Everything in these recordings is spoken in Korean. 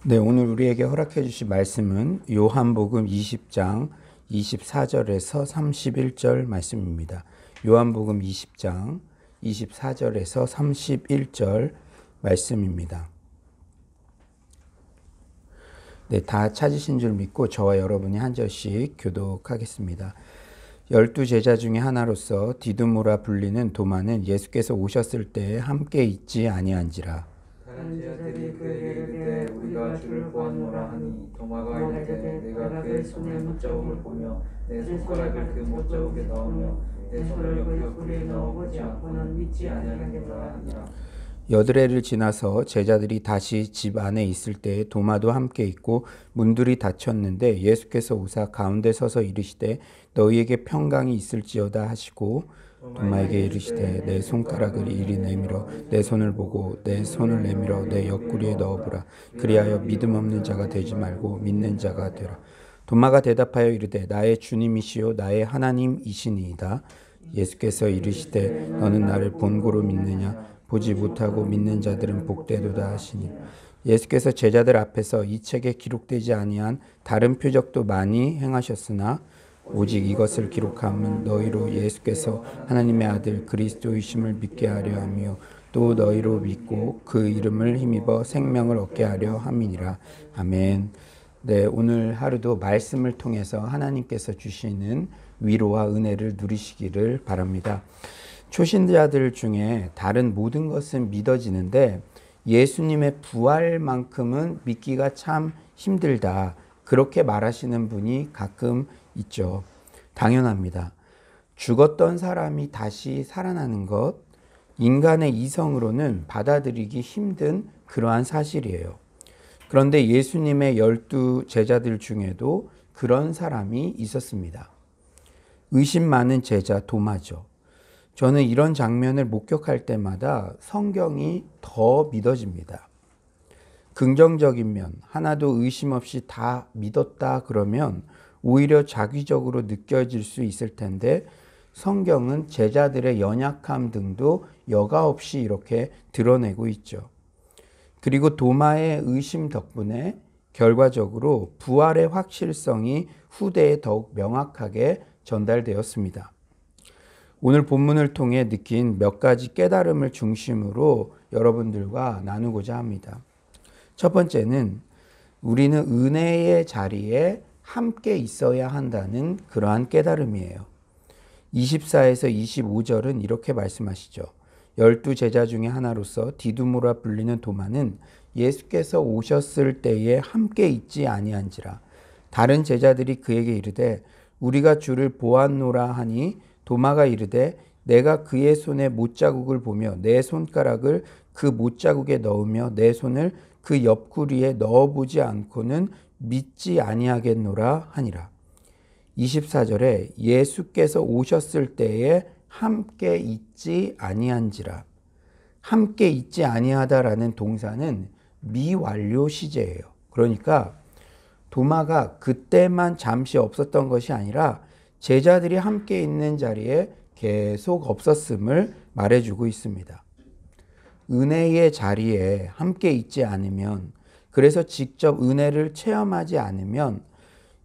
네, 오늘 우리에게 허락해 주신 말씀은 요한복음 20장 24절에서 31절 말씀입니다. 요한복음 20장 24절에서 31절 말씀입니다. 네, 다 찾으신 줄 믿고 저와 여러분이 한 절씩 교독하겠습니다. 12제자 중에 하나로서 디두모라 불리는 도마는 예수께서 오셨을 때에 함께 있지 아니한지라. 다른 제자들이 그에게 이르되 우리가 주를 보았노라 하니 도마가 이르되 내가 그의 손에 못자국을 보며 내 손가락을 그 못자국에 넣으며 내 손을 그 옆구리에 넣어보지 않고는 믿지 아니하겠노라 하니라. 여드레를 지나서 제자들이 다시 집 안에 있을 때에 도마도 함께 있고 문들이 닫혔는데 예수께서 오사 가운데 서서 이르시되 너희에게 평강이 있을지어다 하시고 도마에게 이르시되 내 손가락을 이리 내밀어 내 손을 보고 내 손을 내밀어 내 옆구리에 넣어보라. 그리하여 믿음 없는 자가 되지 말고 믿는 자가 되라. 도마가 대답하여 이르되 나의 주님이시요 나의 하나님이시니이다. 예수께서 이르시되 너는 나를 본고로 믿느냐? 보지 못하고 믿는 자들은 복되도다 하시니. 예수께서 제자들 앞에서 이 책에 기록되지 아니한 다른 표적도 많이 행하셨으나 오직 이것을 기록함은 너희로 예수께서 하나님의 아들 그리스도이심을 믿게 하려 하며 또 너희로 믿고 그 이름을 힘입어 생명을 얻게 하려 함이니라. 아멘. 네, 오늘 하루도 말씀을 통해서 하나님께서 주시는 위로와 은혜를 누리시기를 바랍니다. 초신자들 중에 다른 모든 것은 믿어지는데 예수님의 부활만큼은 믿기가 참 힘들다. 그렇게 말하시는 분이 가끔 있죠. 당연합니다. 죽었던 사람이 다시 살아나는 것, 인간의 이성으로는 받아들이기 힘든 그러한 사실이에요. 그런데 예수님의 12 제자들 중에도 그런 사람이 있었습니다. 의심 많은 제자 도마죠. 저는 이런 장면을 목격할 때마다 성경이 더 믿어집니다. 긍정적인 면, 하나도 의심 없이 다 믿었다 그러면 오히려 자기적으로 느껴질 수 있을 텐데 성경은 제자들의 연약함 등도 여과 없이 이렇게 드러내고 있죠. 그리고 도마의 의심 덕분에 결과적으로 부활의 확실성이 후대에 더욱 명확하게 전달되었습니다. 오늘 본문을 통해 느낀 몇 가지 깨달음을 중심으로 여러분들과 나누고자 합니다. 첫 번째는 우리는 은혜의 자리에 함께 있어야 한다는 그러한 깨달음이에요. 24에서 25절은 이렇게 말씀하시죠. 12 제자 중에 하나로서 디두모라 불리는 도마는 예수께서 오셨을 때에 함께 있지 아니한지라. 다른 제자들이 그에게 이르되 우리가 주를 보았노라 하니 도마가 이르되 내가 그의 손에 못자국을 보며 내 손가락을 그 못자국에 넣으며 내 손을 그 옆구리에 넣어보지 않고는 믿지 아니하겠노라 하니라. 24절에 예수께서 오셨을 때에 함께 있지 아니한지라. 함께 있지 아니하다라는 동사는 미완료 시제예요. 그러니까 도마가 그때만 잠시 없었던 것이 아니라 제자들이 함께 있는 자리에 계속 없었음을 말해주고 있습니다. 은혜의 자리에 함께 있지 않으면, 그래서 직접 은혜를 체험하지 않으면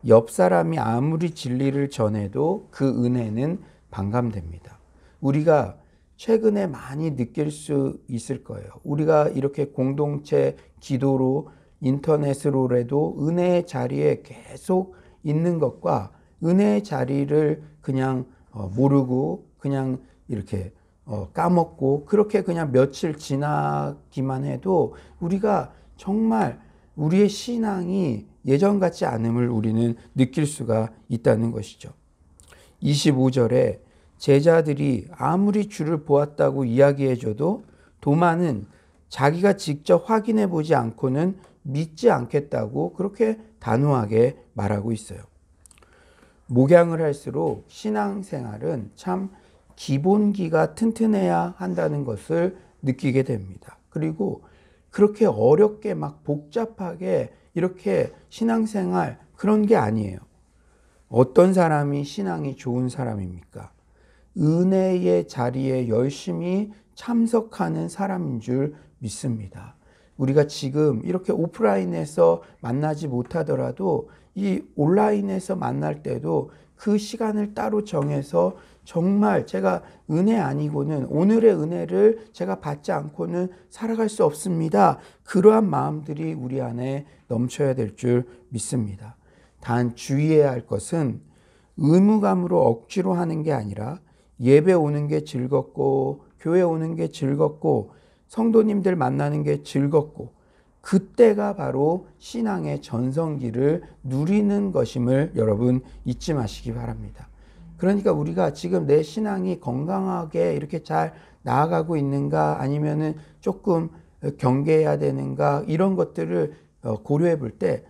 옆 사람이 아무리 진리를 전해도 그 은혜는 반감됩니다. 우리가 최근에 많이 느낄 수 있을 거예요. 우리가 이렇게 공동체 기도로 인터넷으로라도 은혜의 자리에 계속 있는 것과 은혜의 자리를 그냥 모르고 그냥 이렇게 까먹고 그렇게 그냥 며칠 지나기만 해도 우리가 정말 우리의 신앙이 예전 같지 않음을 우리는 느낄 수가 있다는 것이죠. 25절에 제자들이 아무리 주를 보았다고 이야기해줘도 도마는 자기가 직접 확인해 보지 않고는 믿지 않겠다고 그렇게 단호하게 말하고 있어요. 목양을 할수록 신앙생활은 참 기본기가 튼튼해야 한다는 것을 느끼게 됩니다. 그리고 그렇게 어렵게 막 복잡하게 이렇게 신앙생활 그런 게 아니에요. 어떤 사람이 신앙이 좋은 사람입니까? 은혜의 자리에 열심히 참석하는 사람인 줄 믿습니다. 우리가 지금 이렇게 오프라인에서 만나지 못하더라도 이 온라인에서 만날 때도 그 시간을 따로 정해서 정말 제가 은혜 아니고는 오늘의 은혜를 제가 받지 않고는 살아갈 수 없습니다. 그러한 마음들이 우리 안에 넘쳐야 될 줄 믿습니다. 단 주의해야 할 것은 의무감으로 억지로 하는 게 아니라 예배 오는 게 즐겁고 교회 오는 게 즐겁고 성도님들 만나는 게 즐겁고 그때가 바로 신앙의 전성기를 누리는 것임을 여러분 잊지 마시기 바랍니다. 그러니까 우리가 지금 내 신앙이 건강하게 이렇게 잘 나아가고 있는가 아니면은 조금 경계해야 되는가 이런 것들을 고려해 볼 때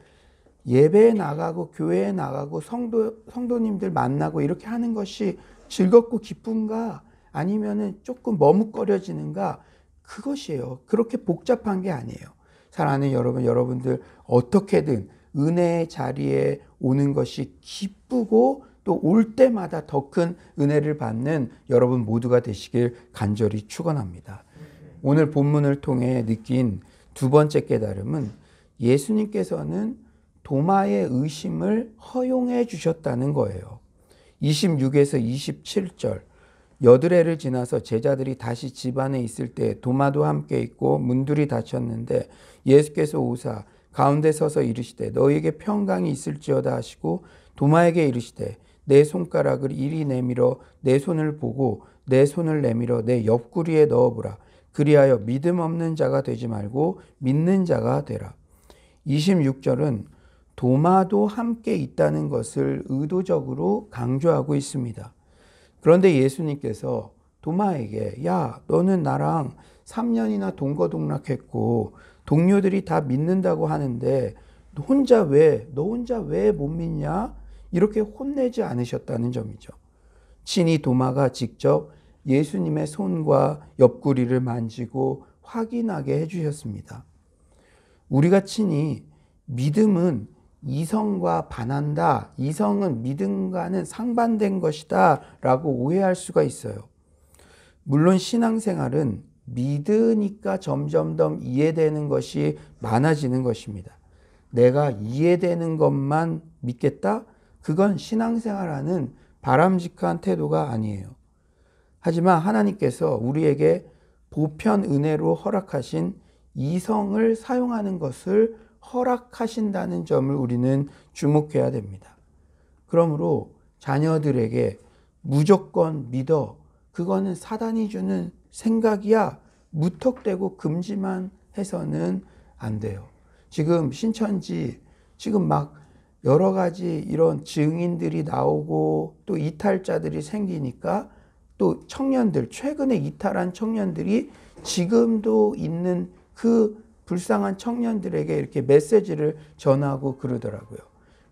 예배에 나가고 교회에 나가고 성도님들 만나고 이렇게 하는 것이 즐겁고 기쁜가 아니면은 조금 머뭇거려지는가 그것이에요. 그렇게 복잡한 게 아니에요. 사랑하는 여러분들 어떻게든 은혜의 자리에 오는 것이 기쁘고 또 올 때마다 더 큰 은혜를 받는 여러분 모두가 되시길 간절히 축원합니다. 오늘 본문을 통해 느낀 두 번째 깨달음은 예수님께서는 도마의 의심을 허용해 주셨다는 거예요. 26에서 27절 여드레를 지나서 제자들이 다시 집 안에 있을 때 도마도 함께 있고 문들이 닫혔는데 예수께서 오사 가운데 서서 이르시되 너희에게 평강이 있을지어다 하시고 도마에게 이르시되 내 손가락을 이리 내밀어 내 손을 보고 내 손을 내밀어 내 옆구리에 넣어보라. 그리하여 믿음 없는 자가 되지 말고 믿는 자가 되라. 26절은 도마도 함께 있다는 것을 의도적으로 강조하고 있습니다. 그런데 예수님께서 도마에게 야 너는 나랑 3년이나 동거동락했고 동료들이 다 믿는다고 하는데 너 혼자 왜 못 믿냐? 이렇게 혼내지 않으셨다는 점이죠. 친히 도마가 직접 예수님의 손과 옆구리를 만지고 확인하게 해주셨습니다. 우리가 친히 믿음은 이성과 반한다. 이성은 믿음과는 상반된 것이다. 라고 오해할 수가 있어요. 물론 신앙생활은 믿으니까 점점 더 이해되는 것이 많아지는 것입니다. 내가 이해되는 것만 믿겠다? 그건 신앙생활하는 바람직한 태도가 아니에요. 하지만 하나님께서 우리에게 보편 은혜로 허락하신 이성을 사용하는 것을 허락하신다는 점을 우리는 주목해야 됩니다. 그러므로 자녀들에게 무조건 믿어. 그거는 사단이 주는 생각이야. 무턱대고 금지만 해서는 안 돼요. 지금 신천지 지금 막 여러 가지 이런 증인들이 나오고 또 이탈자들이 생기니까 또 청년들, 최근에 이탈한 청년들이 지금도 있는 그 불쌍한 청년들에게 이렇게 메시지를 전하고 그러더라고요.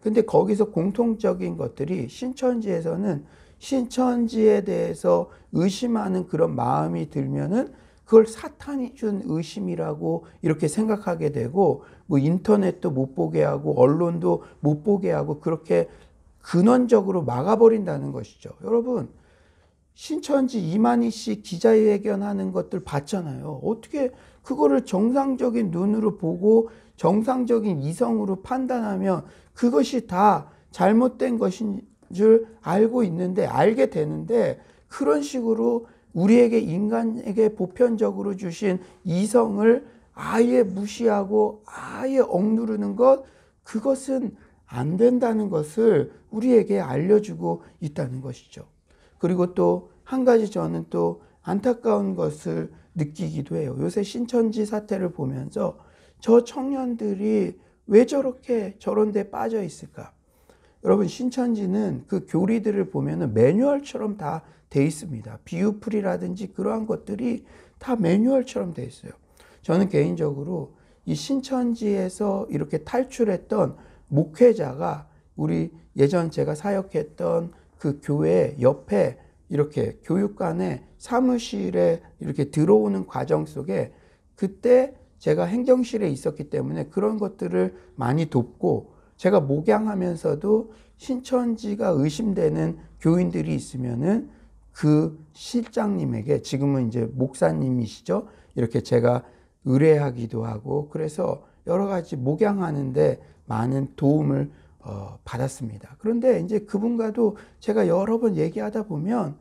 근데 거기서 공통적인 것들이 신천지에서는 신천지에 대해서 의심하는 그런 마음이 들면은 그걸 사탄이 준 의심이라고 이렇게 생각하게 되고 뭐 인터넷도 못 보게 하고 언론도 못 보게 하고 그렇게 근원적으로 막아버린다는 것이죠. 여러분 신천지 이만희 씨 기자회견하는 것들 봤잖아요. 어떻게 그거를 정상적인 눈으로 보고 정상적인 이성으로 판단하면 그것이 다 잘못된 것인 줄 알고 있는데 알게 되는데 그런 식으로 우리에게 인간에게 보편적으로 주신 이성을 아예 무시하고 아예 억누르는 것 그것은 안 된다는 것을 우리에게 알려주고 있다는 것이죠. 그리고 또 한 가지 저는 또 안타까운 것을 느끼기도 해요. 요새 신천지 사태를 보면서 저 청년들이 왜 저런 데 빠져 있을까? 여러분 신천지는 그 교리들을 보면은 매뉴얼처럼 다 돼 있습니다. 비유풀이라든지 그러한 것들이 다 매뉴얼처럼 돼 있어요. 저는 개인적으로 이 신천지에서 이렇게 탈출했던 목회자가 우리 예전 제가 사역했던 그 교회 옆에 이렇게 교육관의 사무실에 이렇게 들어오는 과정 속에 그때 제가 행정실에 있었기 때문에 그런 것들을 많이 돕고 제가 목양하면서도 신천지가 의심되는 교인들이 있으면은 그 실장님에게 지금은 이제 목사님이시죠. 이렇게 제가 의뢰하기도 하고 그래서 여러 가지 목양하는데 많은 도움을 받았습니다. 그런데 이제 그분과도 제가 여러 번 얘기하다 보면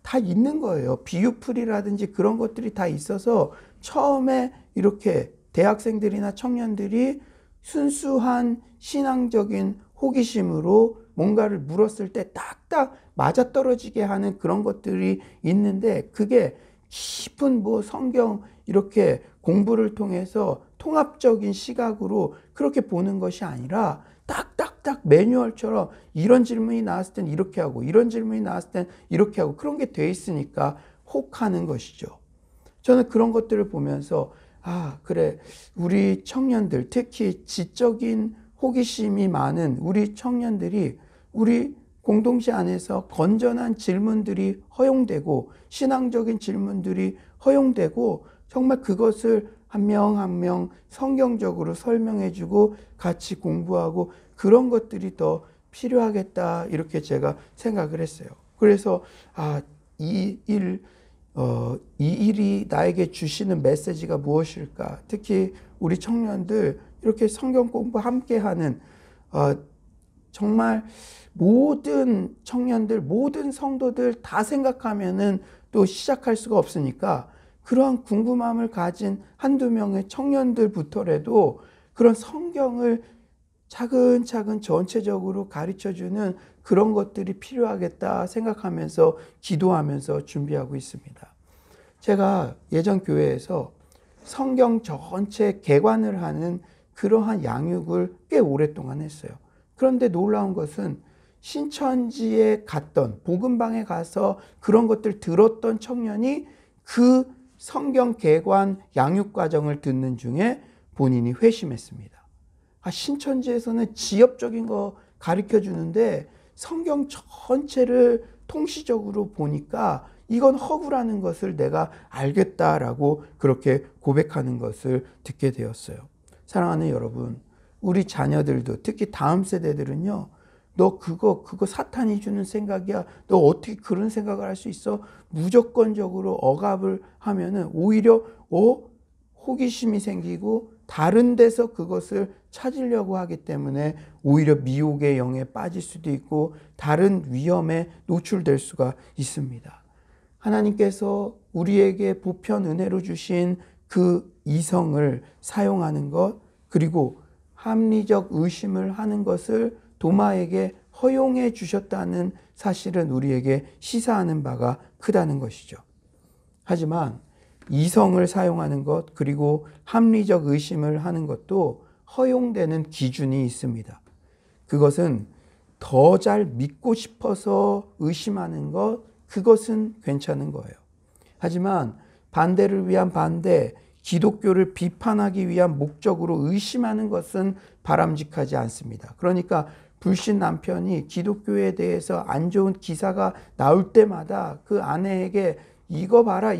다 있는 거예요. 비유풀이라든지 그런 것들이 다 있어서 처음에 이렇게 대학생들이나 청년들이 순수한 신앙적인 호기심으로 뭔가를 물었을 때 딱딱 맞아떨어지게 하는 그런 것들이 있는데 그게 깊은 뭐 성경 이렇게 공부를 통해서 통합적인 시각으로 그렇게 보는 것이 아니라 딱딱딱 매뉴얼처럼 이런 질문이 나왔을 땐 이렇게 하고 이런 질문이 나왔을 땐 이렇게 하고 그런 게 돼 있으니까 혹하는 것이죠. 저는 그런 것들을 보면서 그래 우리 청년들 특히 지적인 호기심이 많은 우리 청년들이 우리 공동체 안에서 건전한 질문들이 허용되고 신앙적인 질문들이 허용되고 정말 그것을 한 명 한 명 성경적으로 설명해주고 같이 공부하고 그런 것들이 더 필요하겠다 이렇게 제가 생각을 했어요. 그래서 이 일이 나에게 주시는 메시지가 무엇일까? 특히 우리 청년들 이렇게 성경 공부 함께하는 정말 모든 청년들, 모든 성도들 다 생각하면은 또 시작할 수가 없으니까 그러한 궁금함을 가진 한두 명의 청년들부터라도 그런 성경을 차근차근 전체적으로 가르쳐주는 그런 것들이 필요하겠다 생각하면서 기도하면서 준비하고 있습니다. 제가 예전 교회에서 성경 전체 개관을 하는 그러한 양육을 꽤 오랫동안 했어요. 그런데 놀라운 것은 신천지에 갔던 복음방에 가서 그런 것들 들었던 청년이 그 성경 개관 양육 과정을 듣는 중에 본인이 회심했습니다. 신천지에서는 지엽적인 거 가르쳐 주는데 성경 전체를 통시적으로 보니까 이건 허구라는 것을 내가 알겠다라고 그렇게 고백하는 것을 듣게 되었어요. 사랑하는 여러분, 우리 자녀들도 특히 다음 세대들은요, 너 그거 사탄이 주는 생각이야. 너 어떻게 그런 생각을 할 수 있어? 무조건적으로 억압을 하면은 오히려 호기심이 생기고 다른 데서 그것을 찾으려고 하기 때문에 오히려 미혹의 영에 빠질 수도 있고 다른 위험에 노출될 수가 있습니다. 하나님께서 우리에게 보편 은혜로 주신 그 이성을 사용하는 것 그리고 합리적 의심을 하는 것을 도마에게 허용해 주셨다는 사실은 우리에게 시사하는 바가 크다는 것이죠. 하지만 이성을 사용하는 것 그리고 합리적 의심을 하는 것도 허용되는 기준이 있습니다. 그것은 더 잘 믿고 싶어서 의심하는 것 그것은 괜찮은 거예요. 하지만 반대를 위한 반대, 기독교를 비판하기 위한 목적으로 의심하는 것은 바람직하지 않습니다. 그러니까 불신 남편이 기독교에 대해서 안 좋은 기사가 나올 때마다 그 아내에게 이거 봐라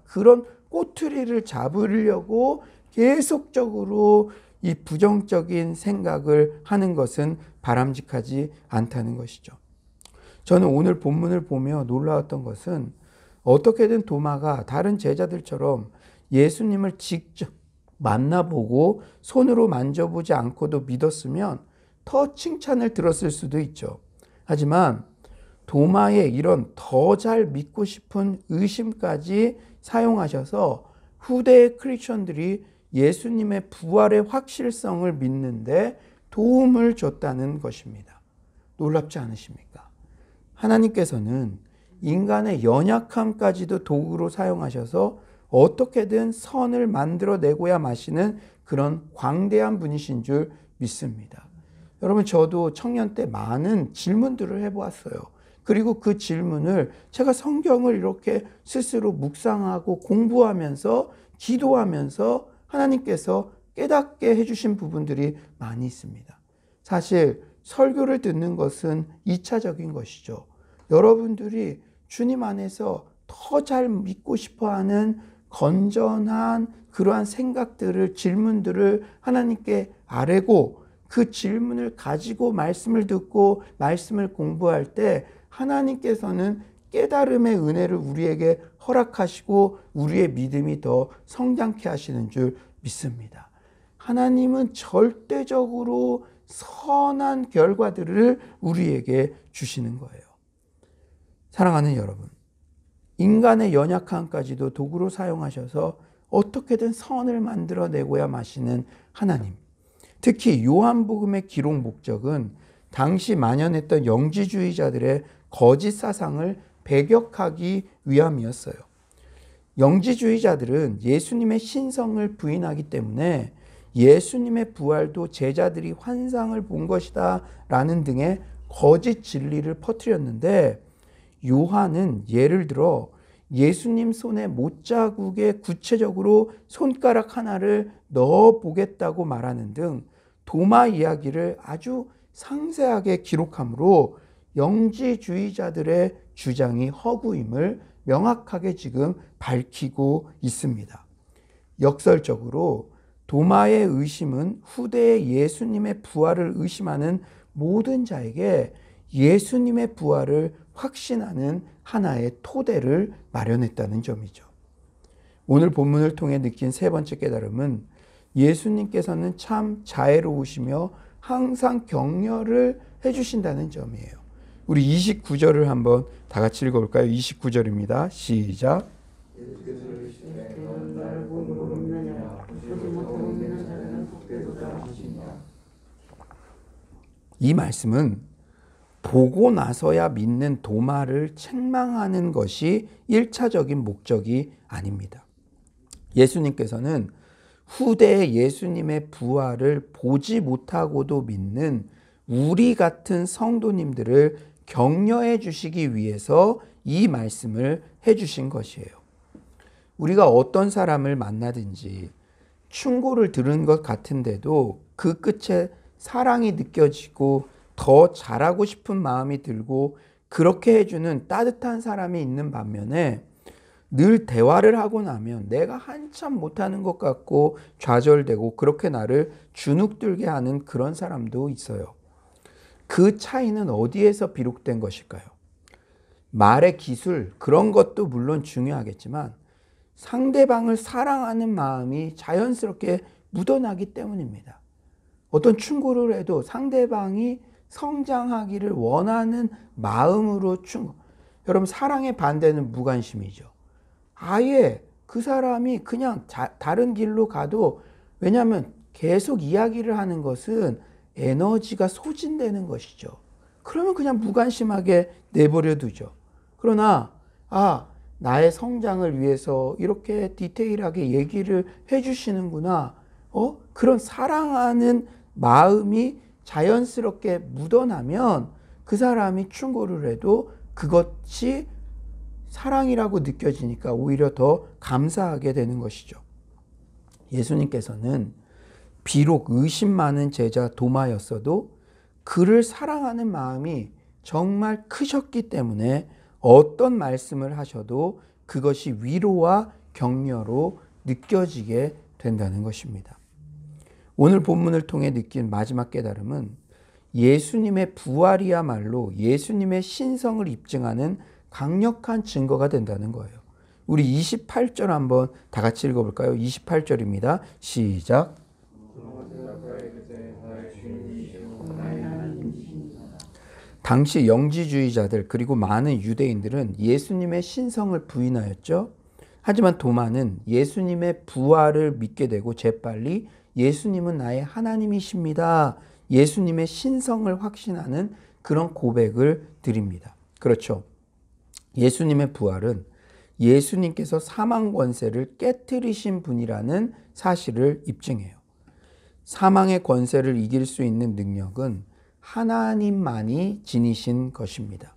그런 꼬투리를 잡으려고 계속적으로 이 부정적인 생각을 하는 것은 바람직하지 않다는 것이죠. 저는 오늘 본문을 보며 놀라웠던 것은 어떻게든 도마가 다른 제자들처럼 예수님을 직접 만나보고 손으로 만져보지 않고도 믿었으면 더 칭찬을 들었을 수도 있죠. 하지만 도마의 이런 더 잘 믿고 싶은 의심까지 사용하셔서 후대의 크리스천들이 예수님의 부활의 확실성을 믿는데 도움을 줬다는 것입니다. 놀랍지 않으십니까? 하나님께서는 인간의 연약함까지도 도구로 사용하셔서 어떻게든 선을 만들어내고야 마시는 그런 광대한 분이신 줄 믿습니다. 여러분, 저도 청년 때 많은 질문들을 해보았어요. 그리고 그 질문을 제가 성경을 이렇게 스스로 묵상하고 공부하면서 기도하면서 하나님께서 깨닫게 해주신 부분들이 많이 있습니다. 사실 설교를 듣는 것은 2차적인 것이죠. 여러분들이 주님 안에서 더 잘 믿고 싶어하는 건전한 그러한 생각들을 질문들을 하나님께 아뢰고 그 질문을 가지고 말씀을 듣고 말씀을 공부할 때 하나님께서는 깨달음의 은혜를 우리에게 허락하시고 우리의 믿음이 더 성장케 하시는 줄 믿습니다. 하나님은 절대적으로 선한 결과들을 우리에게 주시는 거예요. 사랑하는 여러분, 인간의 연약함까지도 도구로 사용하셔서 어떻게든 선을 만들어내고야 마시는 하나님. 특히 요한복음의 기록 목적은 당시 만연했던 영지주의자들의 거짓 사상을 배격하기 위함이었어요. 영지주의자들은 예수님의 신성을 부인하기 때문에 예수님의 부활도 제자들이 환상을 본 것이다 라는 등의 거짓 진리를 퍼뜨렸는데, 요한은 예를 들어 예수님 손에 못자국에 구체적으로 손가락 하나를 넣어 보겠다고 말하는 등 도마 이야기를 아주 상세하게 기록하므로 영지주의자들의 주장이 허구임을 명확하게 지금 밝히고 있습니다. 역설적으로 도마의 의심은 후대의 예수님의 부활을 의심하는 모든 자에게 예수님의 부활을 확신하는 하나의 토대를 마련했다는 점이죠. 오늘 본문을 통해 느낀 세 번째 깨달음은 예수님께서는 참 자애로우시며 항상 격려를 해주신다는 점이에요. 우리 29절을 한번 다 같이 읽어볼까요? 29절입니다. 시작. 이 말씀은 보고 나서야 믿는 도마를 책망하는 것이 1차적인 목적이 아닙니다. 예수님께서는 후대의 예수님의 부활을 보지 못하고도 믿는 우리 같은 성도님들을 격려해 주시기 위해서 이 말씀을 해 주신 것이에요. 우리가 어떤 사람을 만나든지 충고를 들은 것 같은데도 그 끝에 사랑이 느껴지고 더 잘하고 싶은 마음이 들고 그렇게 해주는 따뜻한 사람이 있는 반면에 늘 대화를 하고 나면 내가 한참 못하는 것 같고 좌절되고 그렇게 나를 주눅들게 하는 그런 사람도 있어요. 그 차이는 어디에서 비롯된 것일까요? 말의 기술, 그런 것도 물론 중요하겠지만 상대방을 사랑하는 마음이 자연스럽게 묻어나기 때문입니다. 어떤 충고를 해도 상대방이 성장하기를 원하는 마음으로 충고. 여러분, 사랑의 반대는 무관심이죠. 아예 그 사람이 그냥 다른 길로 가도, 왜냐하면 계속 이야기를 하는 것은 에너지가 소진되는 것이죠. 그러면 그냥 무관심하게 내버려 두죠. 그러나 나의 성장을 위해서 이렇게 디테일하게 얘기를 해주시는구나. 그런 사랑하는 마음이 자연스럽게 묻어나면 그 사람이 충고를 해도 그것이 사랑이라고 느껴지니까 오히려 더 감사하게 되는 것이죠. 예수님께서는 비록 의심 많은 제자 도마였어도 그를 사랑하는 마음이 정말 크셨기 때문에 어떤 말씀을 하셔도 그것이 위로와 격려로 느껴지게 된다는 것입니다. 오늘 본문을 통해 느낀 마지막 깨달음은 예수님의 부활이야말로 예수님의 신성을 입증하는 강력한 증거가 된다는 거예요. 우리 28절 한번 다 같이 읽어볼까요? 28절입니다. 시작. 당시 영지주의자들 그리고 많은 유대인들은 예수님의 신성을 부인하였죠. 하지만 도마는 예수님의 부활을 믿게 되고 재빨리 예수님은 나의 하나님이십니다. 예수님의 신성을 확신하는 그런 고백을 드립니다. 그렇죠. 예수님의 부활은 예수님께서 사망 권세를 깨트리신 분이라는 사실을 입증해요. 사망의 권세를 이길 수 있는 능력은 하나님만이 지니신 것입니다.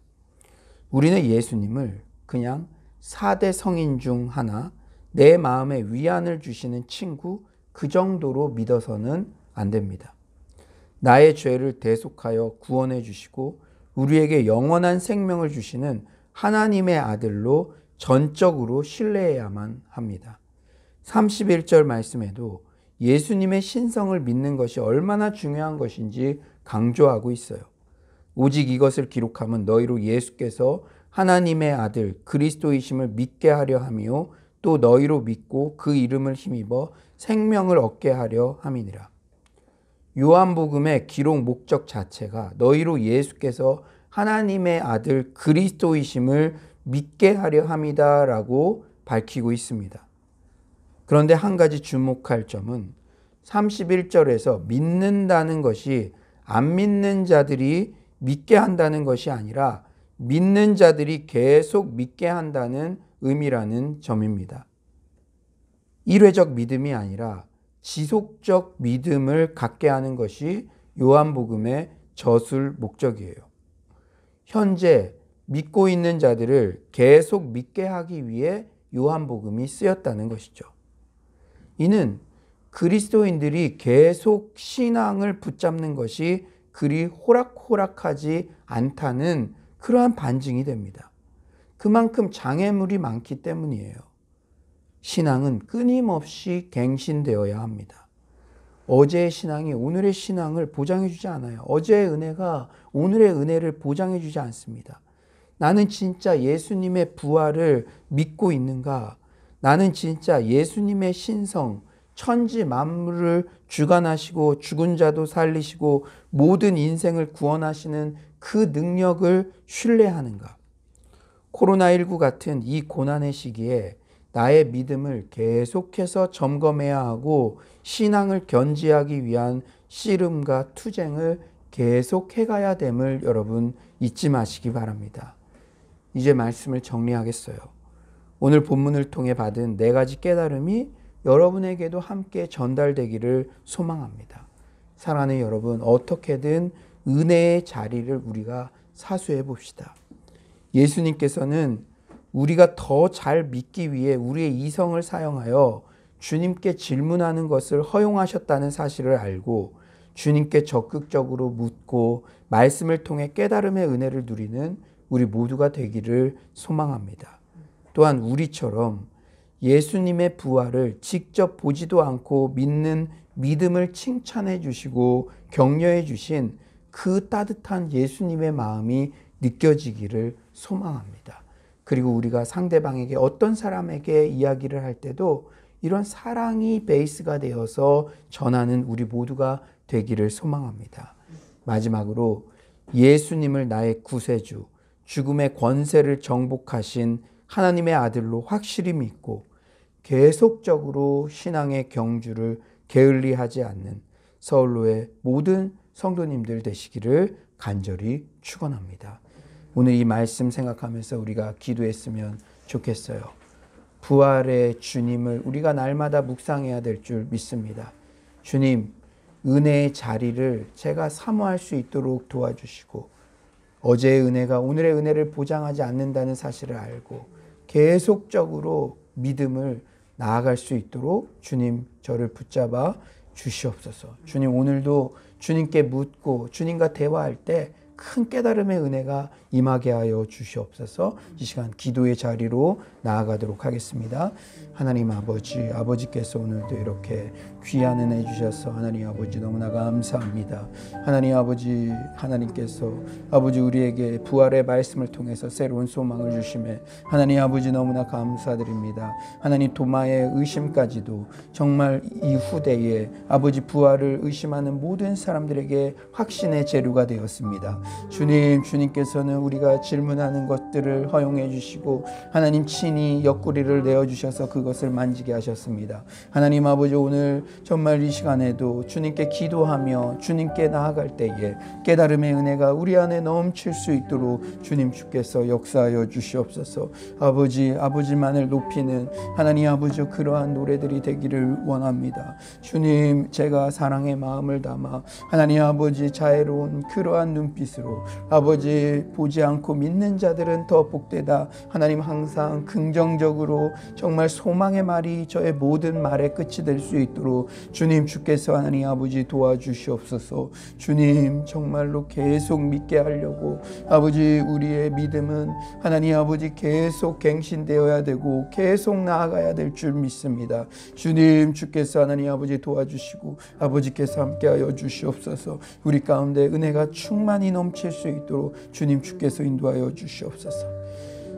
우리는 예수님을 그냥 4대 성인 중 하나, 내 마음에 위안을 주시는 친구, 그 정도로 믿어서는 안 됩니다. 나의 죄를 대속하여 구원해 주시고 우리에게 영원한 생명을 주시는 하나님의 아들로 전적으로 신뢰해야만 합니다. 31절 말씀에도 예수님의 신성을 믿는 것이 얼마나 중요한 것인지 강조하고 있어요. 오직 이것을 기록함은 너희로 예수께서 하나님의 아들 그리스도이심을 믿게 하려 함이요 또 너희로 믿고 그 이름을 힘입어 생명을 얻게 하려 함이니라. 요한복음의 기록 목적 자체가 너희로 예수께서 하나님의 아들 그리스도이심을 믿게 하려 함이다라고 밝히고 있습니다. 그런데 한 가지 주목할 점은 31절에서 믿는다는 것이 안 믿는 자들이 믿게 한다는 것이 아니라 믿는 자들이 계속 믿게 한다는 의미라는 점입니다. 일회적 믿음이 아니라 지속적 믿음을 갖게 하는 것이 요한복음의 저술 목적이에요. 현재 믿고 있는 자들을 계속 믿게 하기 위해 요한복음이 쓰였다는 것이죠. 이는 그리스도인들이 계속 신앙을 붙잡는 것이 그리 호락호락하지 않다는 그러한 반증이 됩니다. 그만큼 장애물이 많기 때문이에요. 신앙은 끊임없이 갱신되어야 합니다. 어제의 신앙이 오늘의 신앙을 보장해 주지 않아요. 어제의 은혜가 오늘의 은혜를 보장해 주지 않습니다. 나는 진짜 예수님의 부활을 믿고 있는가? 나는 진짜 예수님의 신성, 천지 만물을 주관하시고 죽은 자도 살리시고 모든 인생을 구원하시는 그 능력을 신뢰하는가? 코로나19 같은 이 고난의 시기에 나의 믿음을 계속해서 점검해야 하고 신앙을 견지하기 위한 씨름과 투쟁을 계속해 가야 됨을 여러분 잊지 마시기 바랍니다. 이제 말씀을 정리하겠어요. 오늘 본문을 통해 받은 4가지 깨달음이 여러분에게도 함께 전달되기를 소망합니다. 사랑하는 여러분, 어떻게든 은혜의 자리를 우리가 사수해 봅시다. 예수님께서는 우리가 더 잘 믿기 위해 우리의 이성을 사용하여 주님께 질문하는 것을 허용하셨다는 사실을 알고 주님께 적극적으로 묻고 말씀을 통해 깨달음의 은혜를 누리는 우리 모두가 되기를 소망합니다. 또한 우리처럼 예수님의 부활을 직접 보지도 않고 믿는 믿음을 칭찬해 주시고 격려해 주신 그 따뜻한 예수님의 마음이 느껴지기를 소망합니다. 그리고 우리가 상대방에게 어떤 사람에게 이야기를 할 때도 이런 사랑이 베이스가 되어서 전하는 우리 모두가 되기를 소망합니다. 마지막으로 예수님을 나의 구세주, 죽음의 권세를 정복하신 하나님의 아들로 확실히 믿고 계속적으로 신앙의 경주를 게을리하지 않는 서울로의 모든 성도님들 되시기를 간절히 축원합니다. 오늘 이 말씀 생각하면서 우리가 기도했으면 좋겠어요. 부활의 주님을 우리가 날마다 묵상해야 될 줄 믿습니다. 주님, 은혜의 자리를 제가 사모할 수 있도록 도와주시고 어제의 은혜가 오늘의 은혜를 보장하지 않는다는 사실을 알고 계속적으로 믿음을 나아갈 수 있도록 주님 저를 붙잡아 주시옵소서. 주님, 오늘도 주님께 묻고 주님과 대화할 때 큰 깨달음의 은혜가 임하게 하여 주시옵소서. 이 시간 기도의 자리로 나아가도록 하겠습니다. 하나님 아버지께서 오늘도 이렇게 귀한 은혜 주셔서 하나님 아버지 너무나 감사합니다. 하나님 아버지, 하나님께서 아버지 우리에게 부활의 말씀을 통해서 새로운 소망을 주심에 하나님 아버지 너무나 감사드립니다. 하나님 도마의 의심까지도 정말 이 후대에 아버지 부활을 의심하는 모든 사람들에게 확신의 재료가 되었습니다. 주님께서는 우리가 질문하는 것들을 허용해 주시고 하나님 친히 옆구리를 내어주셔서 그것을 만지게 하셨습니다. 하나님 아버지, 오늘 정말 이 시간에도 주님께 기도하며 주님께 나아갈 때에 깨달음의 은혜가 우리 안에 넘칠 수 있도록 주께서 역사하여 주시옵소서. 아버지만을 높이는 하나님 아버지 그러한 노래들이 되기를 원합니다. 주님, 제가 사랑의 마음을 담아 하나님 아버지 자애로운 그러한 눈빛으로 아버지 보지 않고 믿는 자들은 더 복되다. 하나님 항상 긍정적으로 정말 소망의 말이 저의 모든 말의 끝이 될 수 있도록 주시고 주님 주께서 하나님 아버지 도와주시옵소서. 주님 정말로 계속 믿게 하려고 아버지 우리의 믿음은 하나님 아버지 계속 갱신되어야 되고 계속 나아가야 될 줄 믿습니다. 주님 주께서 하나님 아버지 도와주시고 아버지께서 함께하여 주시옵소서. 우리 가운데 은혜가 충만히 넘칠 수 있도록 주님 주께서 인도하여 주시옵소서.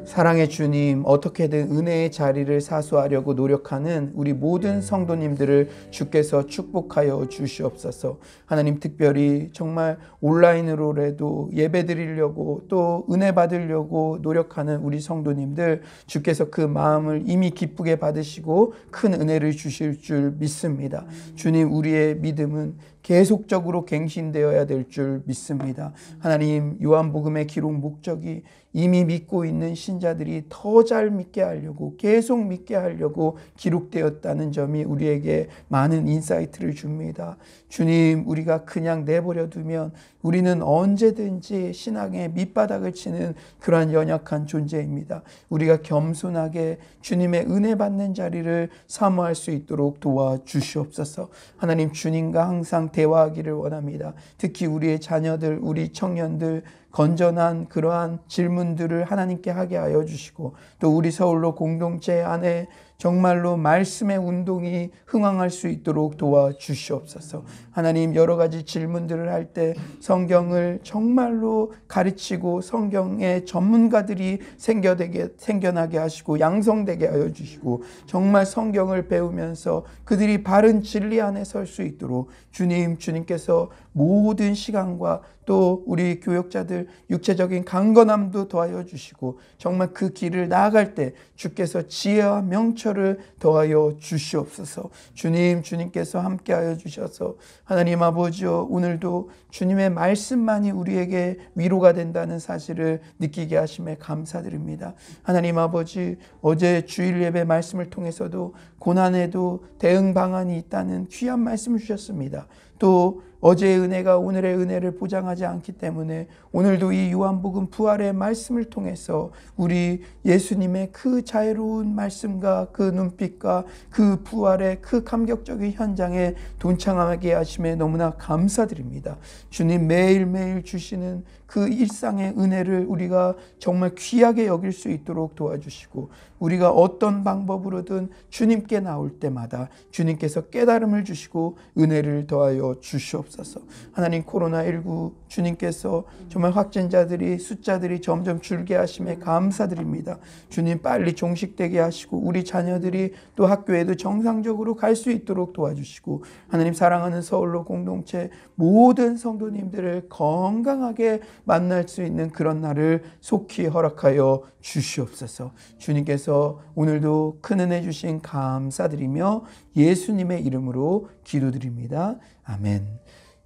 사랑의 주님, 어떻게든 은혜의 자리를 사수하려고 노력하는 우리 모든 성도님들을 주께서 축복하여 주시옵소서. 하나님 특별히 정말 온라인으로라도 예배 드리려고 또 은혜 받으려고 노력하는 우리 성도님들 주께서 그 마음을 이미 기쁘게 받으시고 큰 은혜를 주실 줄 믿습니다. 주님 우리의 믿음은 계속적으로 갱신되어야 될 줄 믿습니다. 하나님 요한복음의 기록 목적이 이미 믿고 있는 신자들이 더 잘 믿게 하려고 계속 믿게 하려고 기록되었다는 점이 우리에게 많은 인사이트를 줍니다. 주님 우리가 그냥 내버려 두면 우리는 언제든지 신앙의 밑바닥을 치는 그러한 연약한 존재입니다. 우리가 겸손하게 주님의 은혜 받는 자리를 사모할 수 있도록 도와주시옵소서. 하나님 주님과 항상 대화하기를 원합니다. 특히 우리의 자녀들, 우리 청년들 건전한 그러한 질문들을 하나님께 하게 하여 주시고 또 우리 서울로 공동체 안에 정말로 말씀의 운동이 흥황할 수 있도록 도와주시옵소서. 하나님 여러 가지 질문들을 할 때 성경을 정말로 가르치고 성경의 전문가들이 생겨나게 하시고 양성되게 하여 주시고 정말 성경을 배우면서 그들이 바른 진리 안에 설 수 있도록 주님께서 모든 시간과 또 우리 교역자들 육체적인 강건함도 더하여 주시고 정말 그 길을 나아갈 때 주께서 지혜와 명철을 더하여 주시옵소서. 주님께서 함께하여 주셔서 하나님 아버지여 오늘도 주님의 말씀만이 우리에게 위로가 된다는 사실을 느끼게 하심에 감사드립니다. 하나님 아버지 어제 주일 예배 말씀을 통해서도 고난에도 대응 방안이 있다는 귀한 말씀을 주셨습니다. 또 어제의 은혜가 오늘의 은혜를 보장하지 않기 때문에 오늘도 이 요한복음 부활의 말씀을 통해서 우리 예수님의 그 자애로운 말씀과 그 눈빛과 그 부활의 그 감격적인 현장에 동참하게 하심에 너무나 감사드립니다. 주님 매일매일 주시는 그 일상의 은혜를 우리가 정말 귀하게 여길 수 있도록 도와주시고 우리가 어떤 방법으로든 주님께 나올 때마다 주님께서 깨달음을 주시고 은혜를 더하여 주시옵소서. 하나님 코로나19 주님께서 정말 확진자들이 숫자들이 점점 줄게 하심에 감사드립니다. 주님 빨리 종식되게 하시고 우리 자녀들이 또 학교에도 정상적으로 갈 수 있도록 도와주시고 하나님 사랑하는 서울로 공동체 모든 성도님들을 건강하게 만날 수 있는 그런 날을 속히 허락하여 주시옵소서. 주님께서 오늘도 큰 은혜 주신 감사드리며 예수님의 이름으로 기도드립니다. 아멘.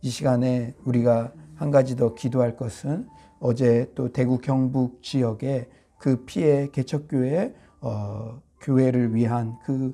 이 시간에 우리가 한 가지 더 기도할 것은 어제 또 대구 경북 지역의 그 피해 개척교회 교회를 위한 그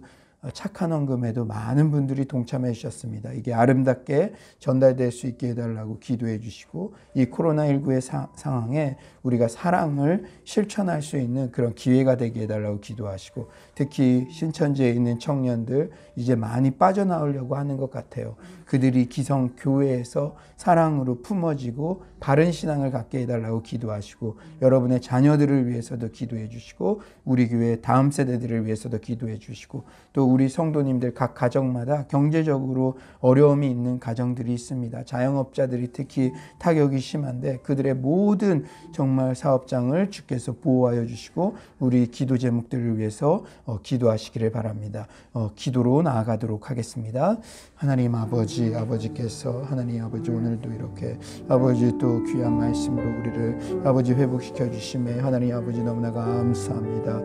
착한 헌금에도 많은 분들이 동참해 주셨습니다. 이게 아름답게 전달될 수 있게 해달라고 기도해 주시고 이 코로나19의 상황에 우리가 사랑을 실천할 수 있는 그런 기회가 되게 해달라고 기도하시고 특히 신천지에 있는 청년들 이제 많이 빠져나오려고 하는 것 같아요. 그들이 기성교회에서 사랑으로 품어지고 바른 신앙을 갖게 해달라고 기도하시고 여러분의 자녀들을 위해서도 기도해 주시고 우리 교회 다음 세대들을 위해서도 기도해 주시고 또 우리 성도님들 각 가정마다 경제적으로 어려움이 있는 가정들이 있습니다. 자영업자들이 특히 타격이 심한데 그들의 모든 정말 사업장을 주께서 보호하여 주시고 우리 기도 제목들을 위해서 기도하시기를 바랍니다. 기도로 나아가도록 하겠습니다. 하나님 아버지께서 하나님 아버지 오늘도 이렇게 아버지 또 귀한 말씀으로 우리를 아버지 회복시켜 주심에 하나님 아버지 너무나 감사합니다.